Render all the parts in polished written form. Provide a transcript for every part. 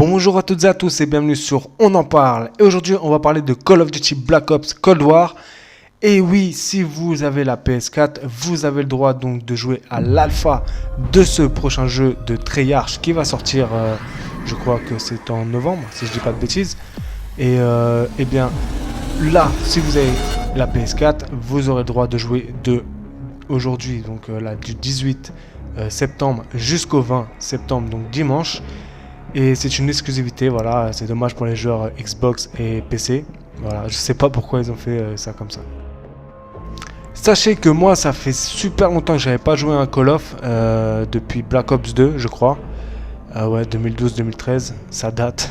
Bonjour à toutes et à tous et bienvenue sur On en parle. Et aujourd'hui on va parler de Call of Duty Black Ops Cold War. Et oui, si vous avez la PS4, vous avez le droit donc de jouer à l'alpha de ce prochain jeu de Treyarch qui va sortir, je crois que c'est en novembre, si je dis pas de bêtises. Et bien là, si vous avez la PS4, vous aurez le droit de jouer de aujourd'hui, donc là du 18 septembre jusqu'au 20 septembre, donc dimanche. Et c'est une exclusivité, voilà, c'est dommage pour les joueurs Xbox et PC. Voilà, je sais pas pourquoi ils ont fait ça comme ça. Sachez que moi, ça fait super longtemps que j'avais pas joué à un Call of, depuis Black Ops 2, je crois. Ouais, 2012-2013, ça date.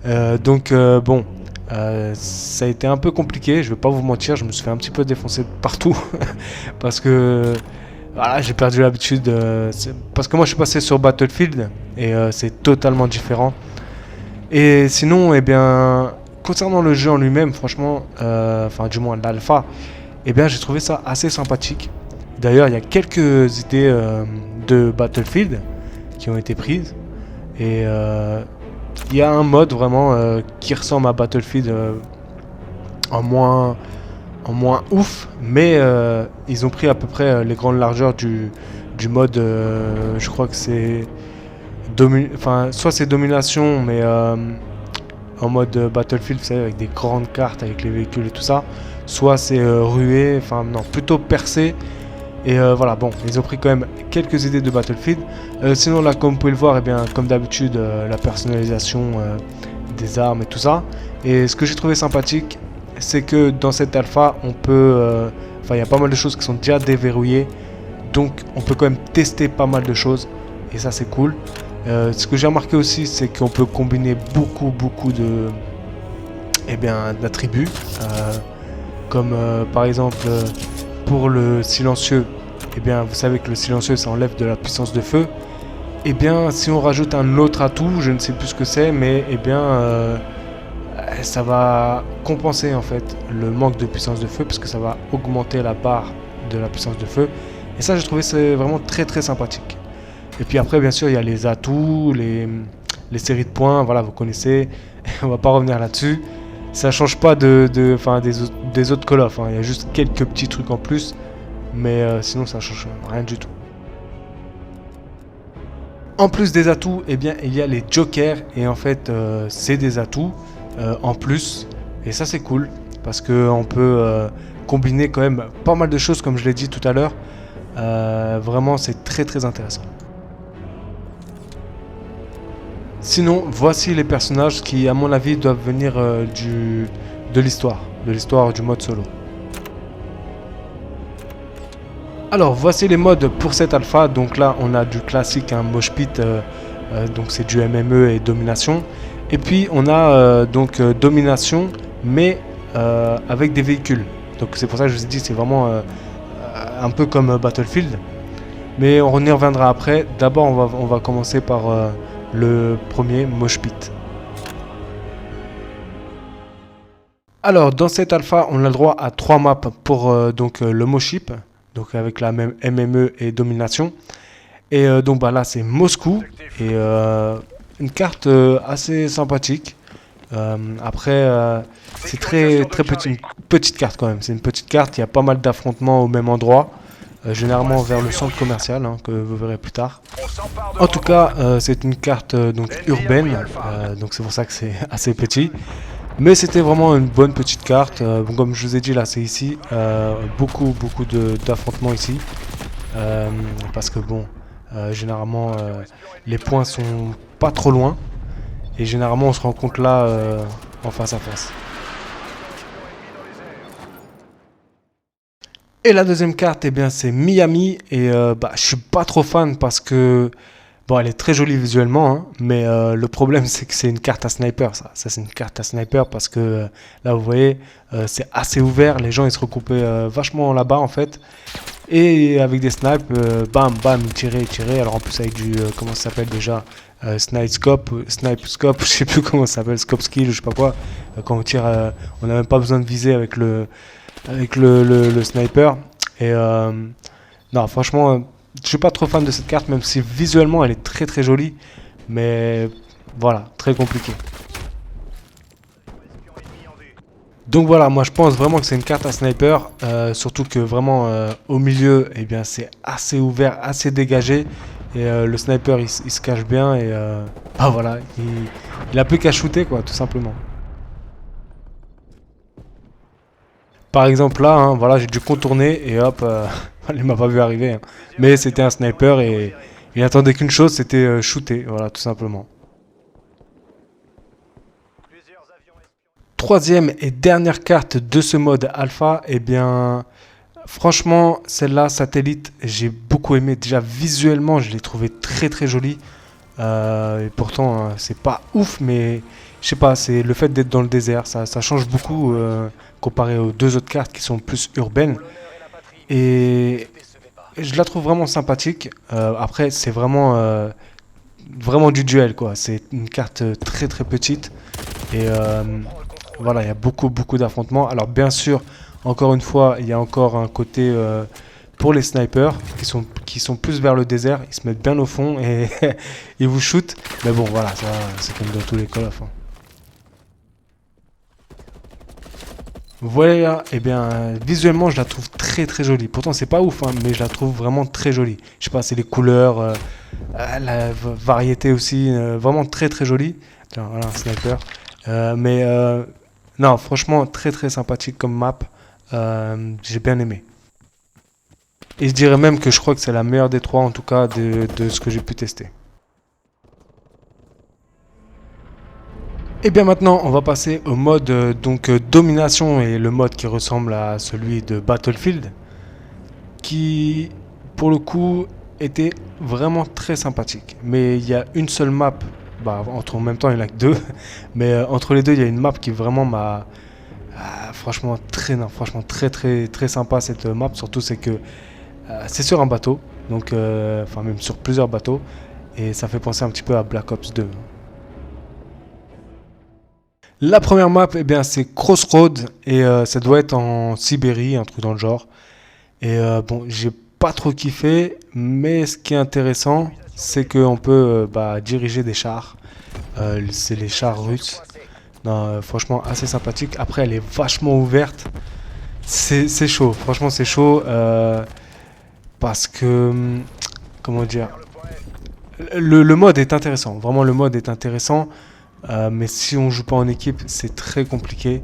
Bon, ça a été un peu compliqué, je vais pas vous mentir, je me suis fait un petit peu défoncer partout. Parce que voilà, j'ai perdu l'habitude. Parce que moi je suis passé sur Battlefield et c'est totalement différent. Et sinon, eh bien, concernant le jeu en lui-même, franchement, enfin du moins l'alpha, eh bien j'ai trouvé ça assez sympathique. D'ailleurs, il y a quelques idées de Battlefield qui ont été prises. Et il y a un mode vraiment qui ressemble à Battlefield en moins ouf, mais ils ont pris à peu près les grandes largeurs du mode, je crois que c'est soit c'est domination, mais en mode Battlefield, vous savez, avec des grandes cartes, avec les véhicules et tout ça, soit c'est ruée, enfin non, plutôt percé. Et voilà, bon, ils ont pris quand même quelques idées de Battlefield. Sinon là, comme vous pouvez le voir, et bien, comme d'habitude, la personnalisation des armes et tout ça. Et ce que j'ai trouvé sympathique, c'est que dans cette alpha, on peut, enfin, il y a pas mal de choses qui sont déjà déverrouillées, donc on peut quand même tester pas mal de choses, et ça c'est cool. Ce que j'ai remarqué aussi, c'est qu'on peut combiner beaucoup de, d'attributs, comme par exemple pour le silencieux. Eh bien, vous savez que le silencieux, ça enlève de la puissance de feu. Eh bien, si on rajoute un autre atout, je ne sais plus ce que c'est, mais eh bien ça va compenser en fait le manque de puissance de feu, parce que ça va augmenter la barre de la puissance de feu. Et ça, j'ai trouvé c'est vraiment très sympathique. Et puis après, bien sûr, il y a les atouts, les séries de points, voilà, vous connaissez. On va pas revenir là-dessus. Ça change pas des autres Call of, hein. Il y a juste quelques petits trucs en plus, mais sinon ça change rien du tout. En plus des atouts, eh bien, il y a les jokers, et en fait, c'est des atouts en plus, et ça c'est cool, parce qu'on peut combiner quand même pas mal de choses, comme je l'ai dit tout à l'heure. Vraiment, c'est très intéressant. Sinon, voici les personnages qui, à mon avis, doivent venir de l'histoire du mode solo. Alors, voici les modes pour cette alpha. Donc là, on a du classique, un mosh pit, donc c'est du MME et domination. Et puis, on a domination, mais avec des véhicules. Donc c'est pour ça que je vous ai dit, c'est vraiment un peu comme Battlefield. Mais on y reviendra après. D'abord, on va commencer par le premier, mosh pit. Alors dans cette alpha, on a le droit à 3 maps pour le moship, donc avec la même MME et domination. Et donc là c'est Moscou, et une carte assez sympathique. Après c'est très une petite carte quand même. C'est une petite carte, il y a pas mal d'affrontements au même endroit. Généralement vers le centre commercial, hein, que vous verrez plus tard. En tout cas, c'est une carte urbaine, donc c'est pour ça que c'est assez petit. Mais c'était vraiment une bonne petite carte. Bon, comme je vous ai dit, là c'est ici, beaucoup d'affrontements ici, parce que bon, généralement les points sont pas trop loin, et généralement on se rencontre là en face à face. Et la deuxième carte, eh bien, c'est Miami. Et je suis pas trop fan parce que bon, elle est très jolie visuellement, hein, mais le problème c'est que c'est une carte à sniper. Ça c'est une carte à sniper parce que là vous voyez, c'est assez ouvert. Les gens ils se recoupaient vachement là-bas en fait. Et avec des snipes, bam, tirer. Alors en plus avec du, comment ça s'appelle déjà, snipe scope, je sais plus comment ça s'appelle, scope skill, je sais pas quoi. Quand on tire, on n'a même pas besoin de viser avec le sniper. Et non, franchement, je suis pas trop fan de cette carte, même si visuellement elle est très jolie. Mais Voilà, très compliqué. Donc voilà, moi je pense vraiment que c'est une carte à sniper, surtout que vraiment au milieu, eh bien c'est assez ouvert, assez dégagé, et le sniper il se cache bien, et ah voilà, il a plus qu'à shooter quoi, tout simplement. Par exemple là, hein, voilà, j'ai dû contourner, et hop, il m'a pas vu arriver, hein. Mais c'était un sniper, et il attendait qu'une chose, c'était shooter, voilà, tout simplement. Troisième et dernière carte de ce mode alpha, eh bien, franchement, celle-là, satellite, j'ai beaucoup aimé. Déjà, visuellement, je l'ai trouvé très très jolie. Et pourtant, c'est pas ouf, mais je sais pas, c'est le fait d'être dans le désert, ça change beaucoup comparé aux deux autres cartes qui sont plus urbaines. Et je la trouve vraiment sympathique. Après, c'est vraiment du duel, quoi. C'est une carte très très petite. Et voilà, il y a beaucoup d'affrontements. Alors bien sûr, encore une fois, il y a encore un côté pour les snipers qui sont plus vers le désert. Ils se mettent bien au fond et ils vous shootent. Mais bon, voilà, ça c'est comme dans tous les Call of. Hein. Voilà, et bien visuellement je la trouve très très jolie. Pourtant c'est pas ouf, hein, mais je la trouve vraiment très jolie. Je sais pas, c'est les couleurs, la variété aussi, vraiment très très jolie. Tiens, voilà un sniper. Mais non, franchement très très sympathique comme map. J'ai bien aimé. Et je dirais même que je crois que c'est la meilleure des trois en tout cas de ce que j'ai pu tester. Et bien maintenant, on va passer au mode domination et le mode qui ressemble à celui de Battlefield, qui pour le coup était vraiment très sympathique. Mais il y a une seule map, bah, en même temps il n'y en a que deux, mais entre les deux il y a une map qui vraiment m'a franchement franchement très sympa cette map. Surtout c'est que c'est sur un bateau, donc enfin même sur plusieurs bateaux, et ça fait penser un petit peu à Black Ops 2. La première map, eh bien, c'est Crossroad et ça doit être en Sibérie, un truc dans le genre. Et bon, j'ai pas trop kiffé, mais ce qui est intéressant, c'est qu'on peut bah, diriger des chars. C'est les chars russes. Non, franchement, assez sympathique. Après, elle est vachement ouverte. C'est chaud, franchement, c'est chaud. Parce que, comment dire, le mode est intéressant. Vraiment, le mode est intéressant. Mais si on joue pas en équipe, c'est très compliqué.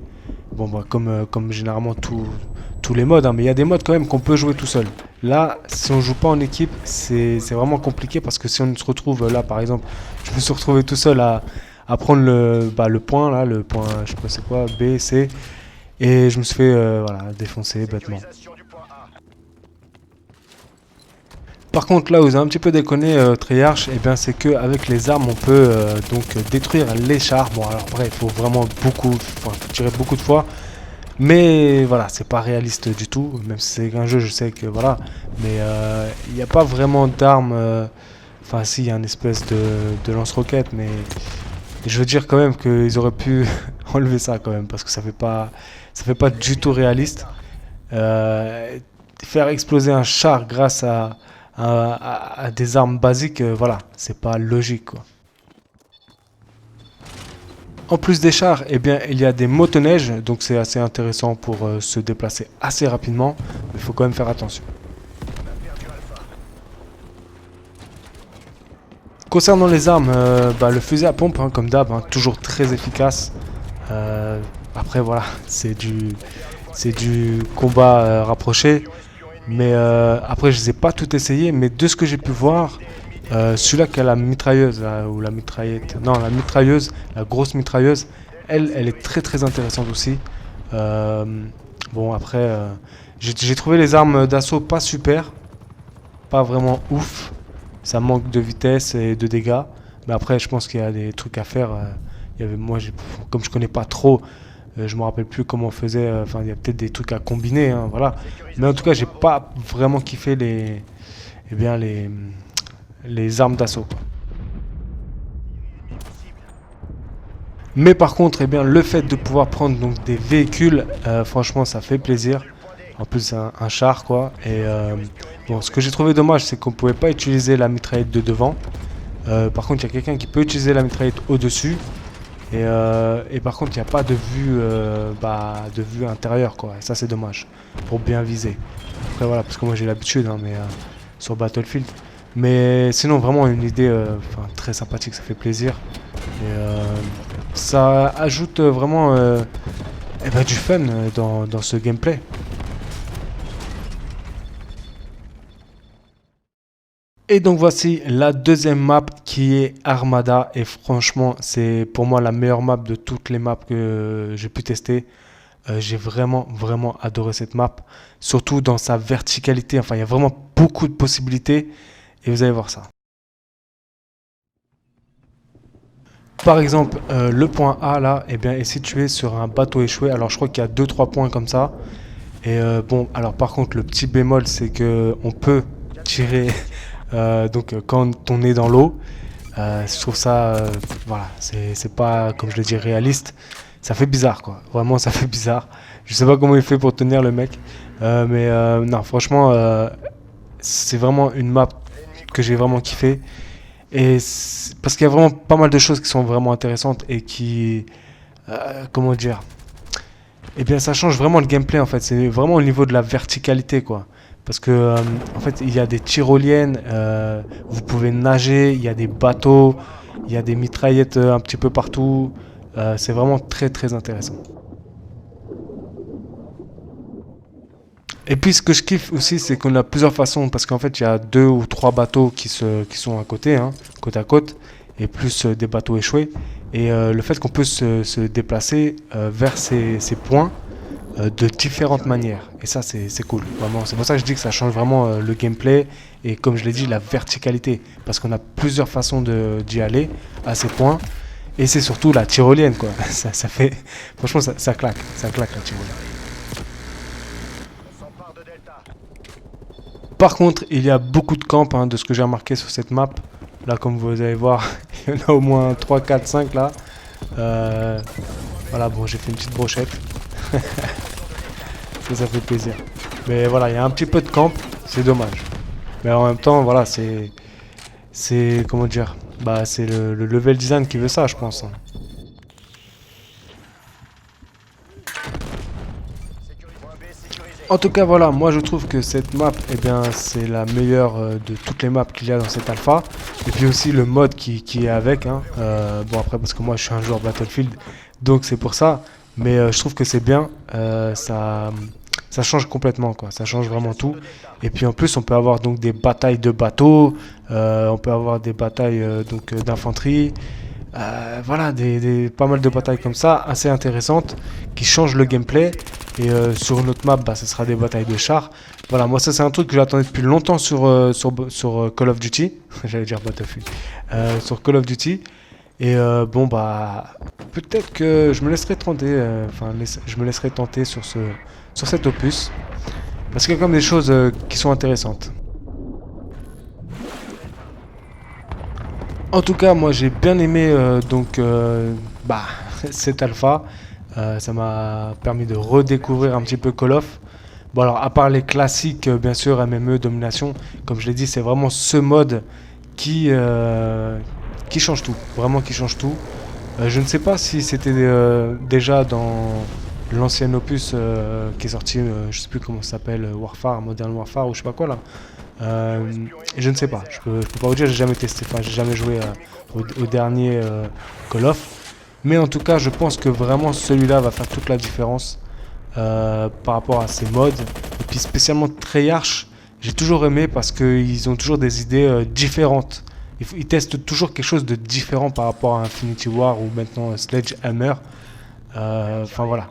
Bon, bah, comme généralement tous les modes, hein, mais il y a des modes quand même qu'on peut jouer tout seul. Là, si on joue pas en équipe, c'est vraiment compliqué parce que si on se retrouve là, par exemple, je me suis retrouvé tout seul à prendre le point, là, le point, je sais pas c'est quoi, B, C, et je me suis fait voilà, défoncer bêtement. Par contre, là où j'ai un petit peu déconné Treyarch, eh bien, c'est qu'avec les armes, on peut donc détruire les chars. Bon, alors après, il faut vraiment tirer beaucoup de fois. Mais voilà, c'est pas réaliste du tout. Même si c'est un jeu, je sais que voilà. Mais il n'y a pas vraiment d'armes. Enfin, si, il y a une espèce de lance-roquette. Mais je veux dire quand même qu'ils auraient pu enlever ça quand même. Parce que ça fait pas du tout réaliste. Faire exploser un char grâce à des armes basiques, voilà, c'est pas logique quoi. En plus des chars, eh bien, il y a des motoneiges, donc c'est assez intéressant pour se déplacer assez rapidement, mais il faut quand même faire attention. Concernant les armes, bah, le fusil à pompe, hein, comme d'hab, hein, toujours très efficace. Après voilà, c'est du combat rapproché. Mais après, je ne les ai pas tout essayé, mais de ce que j'ai pu voir, celui-là qui a la mitrailleuse, là, ou la mitraillette, non, la mitrailleuse, la grosse mitrailleuse, elle est très intéressante aussi. Bon, après, j'ai trouvé les armes d'assaut pas super, pas vraiment ouf. Ça manque de vitesse et de dégâts. Mais après, je pense qu'il y a des trucs à faire. Moi, comme je connais pas trop, je me rappelle plus comment on faisait. Enfin, il y a peut-être des trucs à combiner, hein, voilà. Mais en tout cas, j'ai pas vraiment kiffé les armes d'assaut, quoi. Mais par contre, eh bien, le fait de pouvoir prendre donc des véhicules, franchement, ça fait plaisir. En plus, un char, quoi. Et bon, ce que j'ai trouvé dommage, c'est qu'on pouvait pas utiliser la mitraillette de devant. Par contre, il y a quelqu'un qui peut utiliser la mitraillette au-dessus. Et par contre, il n'y a pas de vue intérieure, quoi. Et ça, c'est dommage. Pour bien viser. Après, voilà, parce que moi, j'ai l'habitude, hein, mais sur Battlefield. Mais sinon, vraiment une idée très sympathique, ça fait plaisir. Et ça ajoute vraiment du fun dans ce gameplay. Et donc voici la deuxième map qui est Armada, et franchement c'est pour moi la meilleure map de toutes les maps que j'ai pu tester. J'ai vraiment adoré cette map, surtout dans sa verticalité, enfin il y a vraiment beaucoup de possibilités et vous allez voir ça. Par exemple le point A là est situé sur un bateau échoué, alors je crois qu'il y a 2-3 points comme ça. Et bon, alors par contre le petit bémol c'est que on peut tirer quand on est dans l'eau. Je trouve ça, voilà, c'est pas, comme je le dis, réaliste. Ça fait bizarre, quoi. Vraiment, ça fait bizarre. Je sais pas comment il fait pour tenir le mec. Non, franchement, c'est vraiment une map que j'ai vraiment kiffé. Parce qu'il y a vraiment pas mal de choses qui sont vraiment intéressantes et qui, comment dire, eh bien, ça change vraiment le gameplay en fait. C'est vraiment au niveau de la verticalité, quoi. Parce que en fait, il y a des tyroliennes, vous pouvez nager, il y a des bateaux, il y a des mitraillettes un petit peu partout. C'est vraiment très intéressant. Et puis ce que je kiffe aussi, c'est qu'on a plusieurs façons, parce qu'en fait, il y a 2 ou 3 bateaux qui sont à côté, hein, côte à côte, et plus des bateaux échoués. Et le fait qu'on peut se déplacer vers ces points de différentes manières. Et ça, c'est cool, vraiment. C'est pour ça que je dis que ça change vraiment le gameplay, et comme je l'ai dit, la verticalité. Parce qu'on a plusieurs façons d'y aller à ces points. Et c'est surtout la tyrolienne, quoi. Ça fait... Franchement, ça claque la tyrolienne. Par contre, il y a beaucoup de camps, hein, de ce que j'ai remarqué sur cette map. Là, comme vous allez voir, il y en a au moins 3, 4, 5 là. Voilà, bon, j'ai fait une petite brochette. Ça fait plaisir. Mais voilà, il y a un petit peu de camp, c'est dommage. Mais en même temps, voilà, comment dire, c'est le level design qui veut ça, je pense, hein. En tout cas, voilà, moi je trouve que cette map, c'est la meilleure de toutes les maps qu'il y a dans cette alpha. Et puis aussi le mode qui est avec, hein. Bon, après, parce que moi je suis un joueur Battlefield, donc c'est pour ça. Mais je trouve que c'est bien, ça change complètement, quoi. Ça change vraiment tout. Et puis en plus, on peut avoir donc des batailles de bateaux, on peut avoir des batailles d'infanterie. Voilà, pas mal de batailles comme ça, assez intéressantes, qui changent le gameplay. Et sur une autre map, ce sera des batailles de chars. Voilà, moi ça c'est un truc que j'attendais depuis longtemps sur Call of Duty. J'allais dire Battlefield. Sur Call of Duty. Et bon peut-être que je me laisserai tenter, je me laisserai tenter sur cet opus. Parce qu'il y a quand même des choses qui sont intéressantes. En tout cas, moi j'ai bien aimé cette alpha. Ça m'a permis de redécouvrir un petit peu Call of. Bon alors, à part les classiques, bien sûr, MME, Domination, comme je l'ai dit, c'est vraiment ce mode qui change tout. Vraiment qui change tout. Je ne sais pas si c'était déjà dans l'ancien opus qui est sorti, je sais plus comment ça s'appelle, Warfare, Modern Warfare ou je sais pas quoi là. Je ne sais pas, je peux pas vous dire, j'ai jamais testé, enfin j'ai jamais joué au dernier Call of. Mais en tout cas, je pense que vraiment celui-là va faire toute la différence par rapport à ces modes. Et puis spécialement Treyarch, j'ai toujours aimé parce qu'ils ont toujours des idées différentes. Ils testent toujours quelque chose de différent par rapport à Infinity War ou maintenant Sledgehammer. Enfin voilà.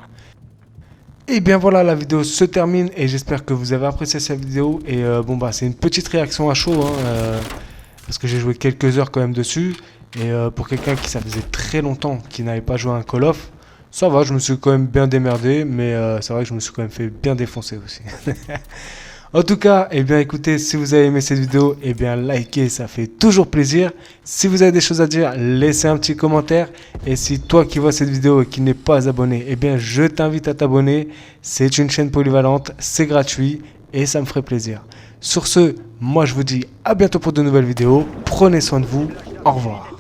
Et bien voilà, la vidéo se termine et j'espère que vous avez apprécié cette vidéo. Et c'est une petite réaction à chaud, hein, parce que j'ai joué quelques heures quand même dessus. Et pour quelqu'un ça faisait très longtemps qu'il n'avait pas joué à un Call of, ça va, je me suis quand même bien démerdé, mais c'est vrai que je me suis quand même fait bien défoncer aussi. En tout cas, écoutez, si vous avez aimé cette vidéo, likez, ça fait toujours plaisir. Si vous avez des choses à dire, laissez un petit commentaire. Et si toi qui vois cette vidéo et qui n'es pas abonné, je t'invite à t'abonner. C'est une chaîne polyvalente, c'est gratuit et ça me ferait plaisir. Sur ce, moi je vous dis à bientôt pour de nouvelles vidéos. Prenez soin de vous. Au revoir.